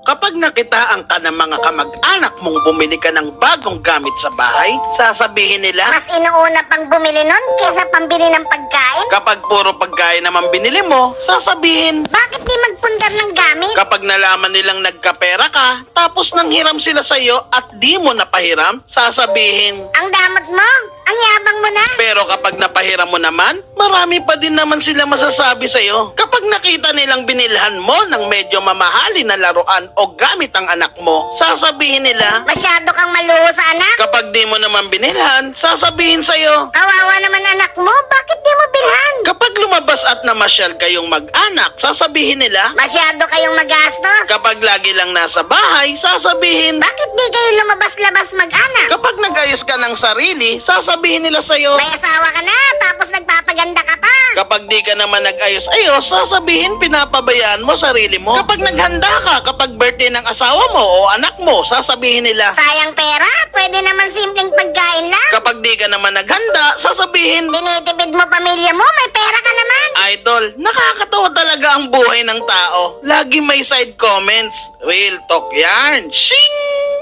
Kapag nakitaan ka ng mga kamag-anak mong bumili ka ng bagong gamit sa bahay, sasabihin nila, Mas inuuna pang bumili nun kesa pambili ng pagkain. kapag puro pagkain naman binili mo, sasabihin, Bakit di magpundar ng gamit? kapag nalaman nilang nagkapera ka, tapos nanghiram sila sa'yo at di mo napahiram, sasabihin, Ang damot mo, ang yabang mo na. pero kapag napahiram mo naman, marami pa din naman sila masasabi sa'yo. Kapag nakita nilang binilhan mo ng medyo mamahali na laruan o gamit ang anak mo, sasabihin nila, Masyado kang maluho sa anak. kapag di mo naman binilhan, sasabihin sa'yo, Kawawa naman anak mo, bakit di mo bilhan? kapag lumabas at namasyal kayong mag-anak, sasabihin nila, Masyado kayong magastos. kapag lagi lang nasa bahay, sasabihin, Bakit di kayo lumabas-labas mag-anak? kapag nag-ayos ka ng sarili, sasabihin nila sa'yo, May asawa ka na, tapos nagpapaganda ka pa. kapag di ka naman nag-ayos-ayos, sasabihin pinapabayaan mo sarili mo. Kapag naghanda ka, kapag birthday ng asawa mo o anak mo, sasabihin nila, Sayang pera, pwede naman simpleng pagkain lang. kapag di ka naman naghanda, sasabihin, Tinitipid mo pamilya mo, may pera ka naman. Idol, nakakatawa talaga ang buhay ng tao. Lagi may side comments. Real talk yarn. Shing!